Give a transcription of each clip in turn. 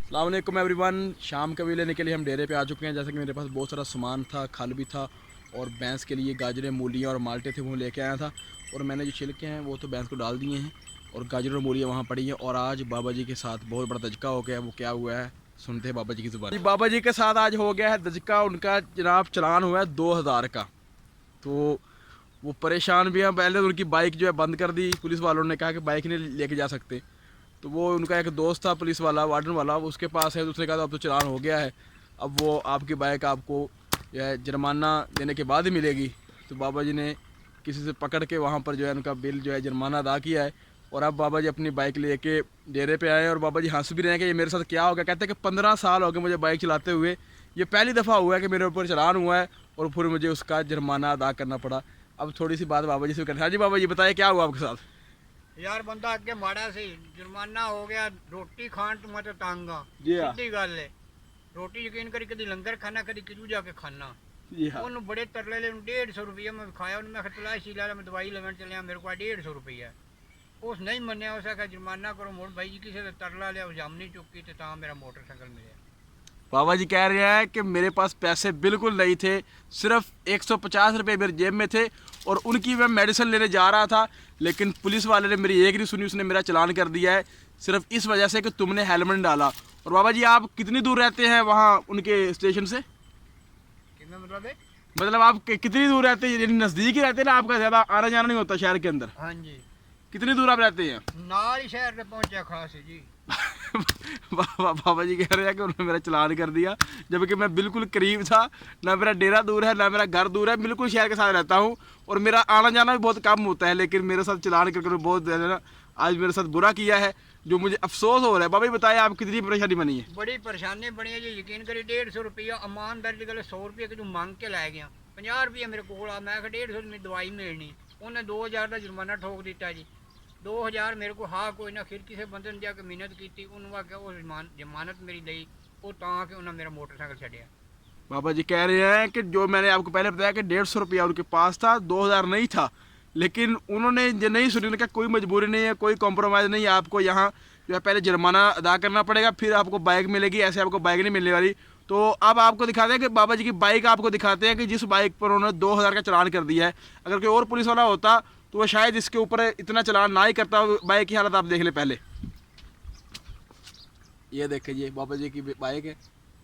अस्सलाम वालेकुम एवरीवन। शाम का लेने के लिए हम डेरे पे आ चुके हैं। जैसे कि मेरे पास बहुत सारा सामान था, खल भी था और भैंस के लिए गाजरें, मूलियाँ और माल्टे थे, वो लेके आया था। और मैंने जो छिलके हैं वो तो भैंस को डाल दिए हैं और गाजर और मूलियाँ वहाँ पड़ी हैं। और आज बाबा जी के साथ बहुत बड़ा दजका हो गया है। वो क्या हुआ है सुनते हैं बाबा जी की ज़ुबान। बाबा जी के साथ आज हो गया है दजका। उनका जनाब चलान हुआ है 2000 का। तो वो परेशान भी हैं। पहले तो उनकी बाइक जो है बंद कर दी, पुलिस वालों ने कहा कि बाइक नहीं लेके जा सकते। तो वो उनका एक दोस्त था पुलिस वाला, वार्डन वाला, वो उसके पास है। तो उसने कहा अब तो चलान हो गया है, अब वो आपकी बाइक आपको जो है जुर्माना देने के बाद ही मिलेगी। तो बाबा जी ने किसी से पकड़ के वहाँ पर जो है उनका बिल जो है जुर्माना अदा किया है। और अब बाबा जी अपनी बाइक लेके डेरे पे आए और बाबा जी हंस भी रहे हैं कि ये मेरे साथ क्या हो गया। कहते हैं कि 15 साल हो गए मुझे बाइक चलाते हुए, ये पहली दफ़ा हुआ है कि मेरे ऊपर चलान हुआ है और फिर मुझे उसका जुर्माना अदा करना पड़ा। अब थोड़ी सी बात बाबा जी से करते हैं। हाँ जी बाबा जी बताइए क्या हुआ आपके साथ। यार बंदा अगे माड़ा सी जुर्माना हो गया। रोटी खान तो मैं तो तंग हाँ। जी हाँ। सीधी गल है। रोटी यकीन करी कभी लंगर खाना कभी किजू जाके खाना। जी हाँ। उन्होंने बड़े तरले ले 150 रुपया मैं खाया। उन्हें मैं तलाशी ला मैं दवाई लगन चलिया, मेरे को 150 रुपया उस नहीं मनिया। उस आखा जुर्माना करो मोड़ भाई जी, किसी ने तरला लिया जाम नहीं चुकी तो मेरा मोटरसाइकिल मिले। बाबा जी कह रहे हैं कि मेरे पास पैसे बिल्कुल नहीं थे, सिर्फ 150 रुपये मेरे जेब में थे और उनकी मैं मेडिसिन लेने जा रहा था। लेकिन पुलिस वाले ने मेरी एक नहीं सुनी, उसने मेरा चालान कर दिया है सिर्फ इस वजह से कि तुमने हेलमेट नहीं डाला। और बाबा जी आप कितनी दूर रहते हैं वहाँ उनके स्टेशन से? मतलब है? मतलब आप कितनी दूर रहते हैं? यानी नज़दीक ही रहते हैं ना, आपका ज़्यादा आना जाना नहीं होता शहर के अंदर? हाँ जी, कितनी दूर आप रहते हैं? नाल ही शहर से पहुंचा खास है जी। बाबा जी कह रहे हैं कि उन्होंने मेरा चालान कर दिया, जबकि मैं बिल्कुल करीब था। ना मेरा डेरा दूर है ना मेरा घर दूर है, बिल्कुल शहर के साथ रहता हूँ और मेरा आना जाना भी बहुत कम होता है। लेकिन मेरे साथ चालान करके उन्होंने बहुत ज़्यादा आज मेरे साथ बुरा किया है, जो मुझे अफसोस हो रहा है। बाबा जी बताइए आप कितनी परेशानी बनी है? बड़ी परेशानी बनी है जी। यकीन करी 150 रुपया ईमानदारी गल 100 रुपये कि मांग के लै गया। 50 रुपये मेरे को आ, मैं 150 में दवाई मिलनी। उन्हें 2000 का जुर्माना ठोक दिता जी। 2000 मेरे को हाँ कोई ना, फिर किसी बंदे ने जाके मिहनत की, उन्होंने आख्या वो जमानत मेरी ली, वो ताकि उन्हें मेरा मोटरसाइकिल छड़िया। बाबा जी कह रहे हैं कि जो मैंने आपको पहले बताया कि 150 रुपया उनके पास था, 2000 नहीं था। लेकिन उन्होंने जो नहीं सुनी, उन्होंने कहा कोई मजबूरी नहीं है, कोई कॉम्प्रोमाइज़ नहीं है, आपको यहाँ जो है पहले जुर्माना अदा करना पड़ेगा, फिर आपको बाइक मिलेगी, ऐसे आपको बाइक नहीं मिलने वाली। तो अब आपको दिखाते हैं कि बाबा जी की बाइक आपको दिखाते हैं कि जिस बाइक पर उन्होंने 2000 का चालान कर दिया है। अगर कोई और पुलिस वाला होता तो वो शायद इसके ऊपर इतना चालान ना ही करता। बाइक की हालत आप देख ले पहले। ये देखिए ये बाबा जी की बाइक है,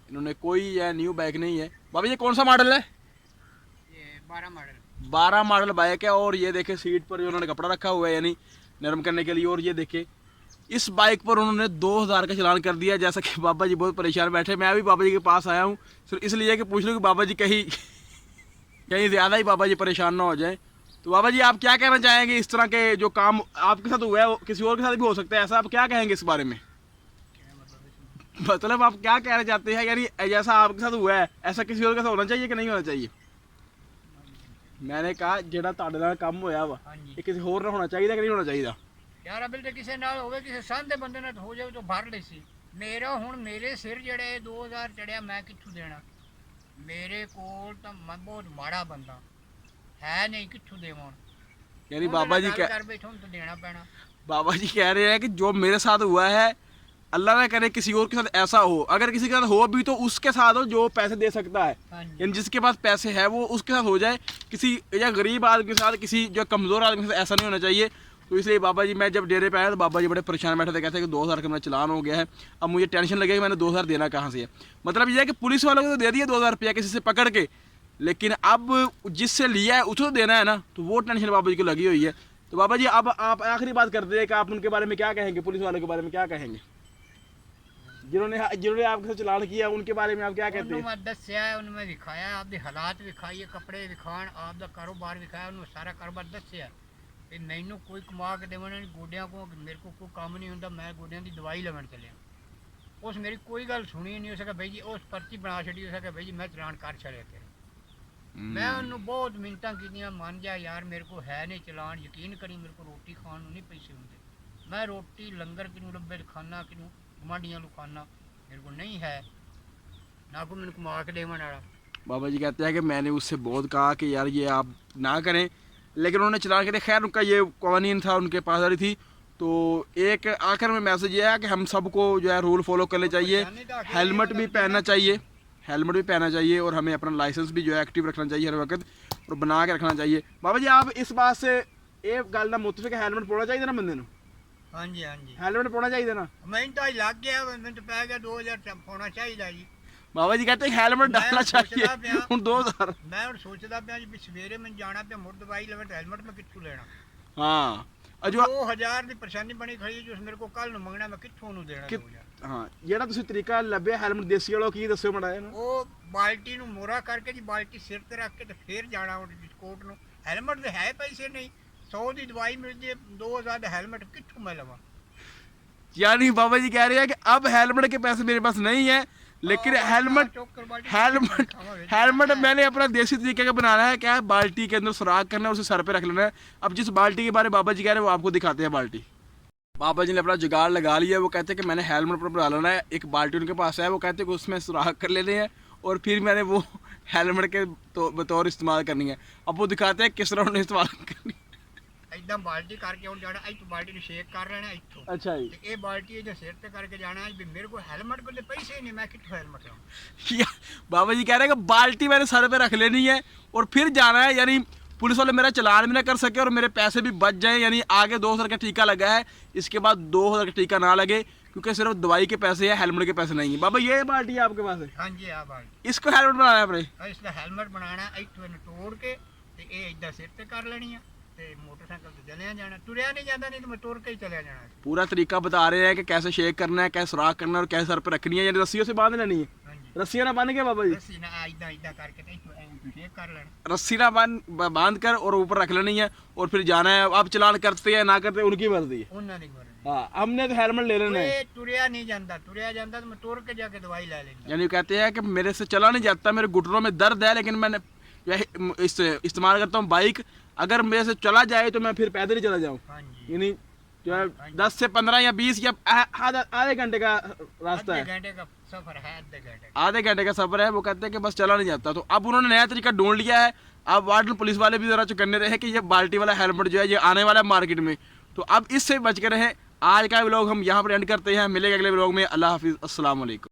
इन्होंने कोई यह न्यू बाइक नहीं है। बाबा ये कौन सा मॉडल है? ये 12 मॉडल। 12 मॉडल बाइक है। और ये देखे सीट पर जो उन्होंने कपड़ा रखा हुआ है यानी नरम करने के लिए। और ये देखे इस बाइक पर उन्होंने 2000 का चालान कर दिया। जैसा कि बाबा जी बहुत परेशान बैठे, मैं भी बाबा जी के पास आया हूँ सिर्फ इसलिए कि पूछ लूँ कि बाबा जी कहीं कहीं ज़्यादा ही बाबा जी परेशान ना हो जाए। तो बाबा जी आप क्या कहना चाहेंगे? इस तरह के जो काम आपके साथ हुआ है वो किसी और के साथ भी हो सकता है, ऐसा आप क्या कहेंगे इस बारे में? मतलब आप क्या कहना चाहते हैं? यानी जैसा आपके साथ हुआ है ऐसा किसी और के साथ होना चाहिए कि नहीं होना चाहिए? मैंने कहा जेड़ा ਤੁਹਾਡੇ ਨਾਲ ਕੰਮ ਹੋਇਆ ਵਾ ਹਾਂਜੀ ਇਹ ਕਿਸੇ ਹੋਰ ਨਾਲ ਹੋਣਾ ਚਾਹੀਦਾ ਕਿ ਨਹੀਂ ਹੋਣਾ ਚਾਹੀਦਾ? ਯਾਰ ਅਬਲ ਤੇ ਕਿਸੇ ਨਾਲ ਹੋਵੇ, ਕਿਸੇ ਸਾਂਝੇ ਬੰਦੇ ਨਾਲ ਹੋ ਜਾਵੇ ਤਾਂ ਭਰ ਲਈ ਸੀ। ਮੇਰਾ ਹੁਣ ਮੇਰੇ ਸਿਰ ਜਿਹੜੇ 2000 ਚੜਿਆ, ਮੈਂ ਕਿੱਥੋਂ ਦੇਣਾ? ਮੇਰੇ ਕੋਲ ਤਾਂ ਮੈਂ ਬਹੁਤ ਮਾੜਾ ਬੰਦਾ ਹੈ ਨਹੀਂ, ਕਿੱਥੋਂ ਦੇਵਾਂ? यानी ਉਹਦੇ बाबा ਨਾਲ जी ਗੱਲ कह ਕਰ ਬੈਠਾ ਹੁਣ ਤਾਂ ਦੇਣਾ ਪੈਣਾ। बाबा जी कह रहे हैं कि जो मेरे साथ हुआ है अल्लाह ना करे किसी और के साथ ऐसा हो। अगर किसी के साथ हो भी तो उसके साथ हो जो पैसे दे सकता है, ਹਾਂਜੀ यानी जिसके पास पैसे है वो उसके साथ हो जाए। किसी या गरीब आदमी के साथ, किसी जो कमज़ोर आदमी के साथ ऐसा नहीं होना चाहिए। तो इसलिए बाबा जी मैं जब डेरे पे आया तो बाबा जी बड़े परेशान बैठे थे, कहते हैं कि 2000 का मेरा चालान हो गया है। अब मुझे टेंशन लगेगी मैंने 2000 देना कहाँ से है। मतलब ये है कि पुलिस वालों को तो दे दिया 2000 रुपया किसी से पकड़ के, लेकिन अब जिससे लिया है उसको तो देना है ना, तो वो टेंशन बाबा जी को लगी हुई है। तो बाबा जी अब आप आखिरी बात करते हैं कि आप उनके बारे में क्या कहेंगे, पुलिस वालों के बारे में क्या कहेंगे जिन्होंने जिन्होंने आपके साथ चालान किया, उनके बारे में आप क्या कहते ਉਹਨੂੰ हैं? ਮੈਂ ਦੱਸਿਆ, ਉਹਨੂੰ ਮੈਂ ਵਿਖਾਇਆ, ਆਪਦੇ ਹਾਲਾਤ ਵਿਖਾਈਏ, ਕੱਪੜੇ ਵਿਖਾਣ, ਆਪਦਾ ਕਾਰੋਬਾਰ ਵਿਖਾਇਆ, ਉਹਨੂੰ ਸਾਰਾ ਕਾਰੋਬਾਰ ਦੱਸਿਆ ਕਿ ਮੈਨੂੰ ਕੋਈ ਕਮਾ ਕੇ ਦੇਵਣ ਨਹੀਂ, ਗੋਡਿਆਂ ਕੋ ਮੇਰੇ ਕੋ ਕੋਈ ਕੰਮ ਨਹੀਂ ਹੁੰਦਾ, ਮੈਂ ਗੋਡਿਆਂ ਦੀ ਦਵਾਈ ਲੈਣ ਚੱਲਿਆ। ਉਸ ਮੇਰੀ ਕੋਈ ਗੱਲ ਸੁਣੀ ਨਹੀਂ। ਉਸ ਕਹਾ ਬਈ ਜੀ ਉਸ ਪਰਚੀ ਬਣਾ ਛੱਡੀ। ਉਸ ਕਹਾ ਬਈ ਜੀ ਮੈਂ ਚਲਾਨ ਕਰ ਛੜਿਆ ਤੇਰਾ। ਮੈਂ ਉਹਨੂੰ ਬਹੁਤ ਮਿੰਨਤਾਂ ਕੀਤੀਆਂ, ਮੰਨ ਜਾ ਯਾਰ ਮੇਰੇ ਕੋ ਹੈ ਨਹੀਂ ਚਲਾਨ, ਯਕੀਨ ਕਰੀ ਮੇਰੇ ਕੋ ਰੋਟੀ ਖਾਣ ਨੂੰ ਨਹੀਂ ਪੈਸੇ ਹੁੰਦੇ। ਮੈਂ ਰੋਟੀ ਲੰਗਰ ਕਿਨੂੰ ਲੱਭੇ ਖਾਣਾ, ਕਿਨੂੰ ਗੁਆਂਢੀਆਂ ਨੂੰ ਖਾਣਾ, मेरे को नहीं है ना को मैंने कमा के देवन वाला। बाबा जी कहते हैं कि मैंने उससे बहुत कहा कि यार ये आप ना करें, लेकिन उन्होंने चालान कर दिया। खैर उनका ये कवानीन था, उनके पास आ रही थी, तो एक आखिर में मैसेज ये है कि हम सबको जो है रूल फॉलो करने चाहिए, हेलमेट भी पहनना चाहिए, हेलमेट भी पहनना चाहिए और हमें अपना लाइसेंस भी जो है एक्टिव रखना चाहिए हर वक्त और बना के रखना चाहिए। बाबा जी आप इस बात से ਇਹ ਗੱਲ ਦਾ ਮੁਤਫਿਕ ਹੈਲਮਟ ਪਾਉਣਾ ਚਾਹੀਦਾ ਨਾ ਬੰਦੇ ਨੂੰ? ਹਾਂਜੀ ਹਾਂਜੀ ਹੈਲਮਟ ਪਾਉਣਾ ਚਾਹੀਦਾ ਨਾ? ਮੈਨੂੰ ਤਾਂ ਲੱਗ ਗਿਆ, ਮੈਨੂੰ ਤਾਂ ਪੈ ਗਿਆ 2000 ਪਾਉਣਾ ਚਾਹੀਦਾ ਜੀ। ਬਾਬਾ ਜੀ ਕਹਿੰਦੇ ਹੈਲਮਟ ਡਾਲਣਾ ਚਾਹੀਏ ਹੁਣ 2000। ਮੈਂ ਹੁਣ ਸੋਚਦਾ ਪਿਆ ਜੀ ਵੀ ਸਵੇਰੇ ਮੈਨੂੰ ਜਾਣਾ ਪਿਆ ਮੁੜ ਦਵਾਈ ਲੈਣ, ਹੈਲਮਟ ਮੈਂ ਕਿੱਥੋਂ ਲੈਣਾ? ਹਾਂ ਅਜੋ 2000 ਦੀ ਪਰੇਸ਼ਾਨੀ ਬਣੀ ਖੜੀ ਜੋ ਮੇਰੇ ਕੋਲ ਕੱਲ ਨੂੰ ਮੰਗਣਾ, ਮੈਂ ਕਿੱਥੋਂ ਉਹਨੂੰ ਦੇਣਾ 2000? ਹਾਂ ਜਿਹੜਾ ਤੁਸੀਂ ਤਰੀਕਾ ਲੱਭਿਆ ਹੈਲਮਟ ਦੇਸੀ ਵਾਲਾ ਕੀ ਦੱਸਿਓ ਮੜਾ ਇਹਨੂੰ। ਉਹ ਬਾਲਟੀ ਨੂੰ ਮੋਰਾ ਕਰਕੇ ਜੀ ਬਾਲਟੀ ਸਿਰ ਤੇ ਰੱਖ ਕੇ ਤੇ ਫੇਰ ਜਾਣਾ ਉਹ ਕੋਟ ਨੂੰ। ਹੈਲਮਟ ਦੇ ਹੈ ਪੈਸੇ ਨਹੀਂ, 100 ਦੀ ਦਵਾਈ ਮਿਲਦੀ ਹੈ, 2000 ਦਾ ਹੈਲमेट कितों मैं लवां? यानी बाबा जी कह रहे हैं कि अब हेलमेट के पैसे मेरे पास नहीं है, लेकिन हेलमेट मैंने अपना देसी तरीके का बनाना है। क्या है, बाल्टी के अंदर सुराख करना है, उसे सर पे रख लेना है। अब जिस बाल्टी के बारे में बाबा जी कह रहे हैं वो आपको दिखाते हैं बाल्टी। बाबा जी ने अपना जुगाड़ लगा लिया, वो कहते हैं कि मैंने हेलमेट पर डालना है, एक बाल्टी उनके पास है, वो कहते हैं कि उसमें सुराख कर लेने हैं और फिर मैंने वो हेलमेट के बतौर इस्तेमाल करनी है। अब वो दिखाते हैं किस तरह उन्हें इस्तेमाल करनी है। ਇਦਾਂ ਬਾਲਟੀ ਕਰਕੇ ਹੁਣ ਜਾਣਾ, ਇੱਥੋਂ ਬਾਲਟੀ ਨੂੰ ਸ਼ੇਕ ਕਰ ਲੈਣਾ ਇੱਥੋਂ। अच्छा जी। ਤੇ ਇਹ ਬਾਲਟੀ ਇਹਦੇ ਸਿਰ ਤੇ ਕਰਕੇ ਜਾਣਾ ਵੀ ਮੇਰੇ ਕੋਲ ਹੈਲमेट ਕੋਲ ਪੈਸੇ नहीं, मैं कितों हेलमेट लाऊं? बाबा जी कह रहे हैं कि बाल्टी मैंने सर पे रख लेनी है और फिर जाना है, यानी पुलिस वाले मेरा चलान भी ना कर सके और मेरे पैसे भी बच जाएं। यानी आगे 2000 का टीका लगा है, इसके बाद 2000 का टीका ना लगे क्योंकि सिर्फ दवाई के पैसे है, हेलमेट के पैसे नहीं है। बाबा ये बाल्टी है आपके पास है? हाँ जी, आ बाल्टी। इसको हेलमेट बनाना है अपने? इसका हेलमेट बनाना, ਇੱਥੋਂ ਇਹਨੂੰ ਤੋੜ ਕੇ ਤੇ ਇਹ ਇਦਾਂ ਸਿਰ ਤੇ ਕਰ ਲੈਣੀ ਆ ਤੇ मोटरसाइकिल ਤੇ ਚਲਿਆ ਜਾਣਾ। ਤੁਰਿਆ ਨਹੀਂ ਜਾਂਦਾ, ਨਹੀਂ ਤਾਂ ਮੈਂ ਤੁਰ के ही चलिया जाना। पूरा तरीका बता रहे हैं कि कैसे शेक करना है, कैसे सुराख करना है और कैसे सर पे रखनी है, यानी रस्सियों से बांध लेनी है। हाँ जी, रस्सियाँ ना बांध के बाबा जी? रस्सी ना इदां इदां करके ਤੇ ਇੱਥੋਂ ਸ਼ੇਕ ਕਰ ਲੈਣਾ। रस्सी ना बांध कर और ऊपर रख लेनी है और फिर जाना है। आप चलान करते हैं ना करते उनकी मर्जी है। ਉਹਨਾਂ ਦੀ ਮਰਜ਼ੀ। हाँ हमने तो हेलमेट ले लेना है। ਇਹ ਤੁਰਿਆ ਨਹੀਂ ਜਾਂਦਾ, ਤੁਰਿਆ ਜਾਂਦਾ ਤਾਂ ਮੈਂ ਤੁਰ ਕੇ ਜਾ ਕੇ ਦਵਾਈ ਲੈ ਲੈਂਦਾ। यानी कहते हैं कि मेरे से चला नहीं जाता, मेरे घुटनों में दर्द है, लेकिन मैंने इस्तेमाल करता हूँ बाइक। अगर मेरे से चला जाए तो मैं फिर पैदल ही चला जाऊँ। हाँ जी, यानी जो है 10 से 15 या 20 या आधे घंटे का रास्ता है, आधे घंटे का सफर है, आधे घंटे का सफर है। वो कहते हैं कि बस चला नहीं जाता। तो अब उन्होंने नया तरीका ढूंढ लिया है। अब वार्डन पुलिस वाले भी ज़रा चौकन्ने रहे कि ये बाल्टी वाला हेलमेट जो है ये आने वाला है मार्केट में, तो अब इससे बच के रहें। आज का व्लॉग हम यहाँ पर एंड करते हैं, मिलेंगे अगले व्लॉग में। अल्लाह हाफिज़, अस्सलाम वालेकुम।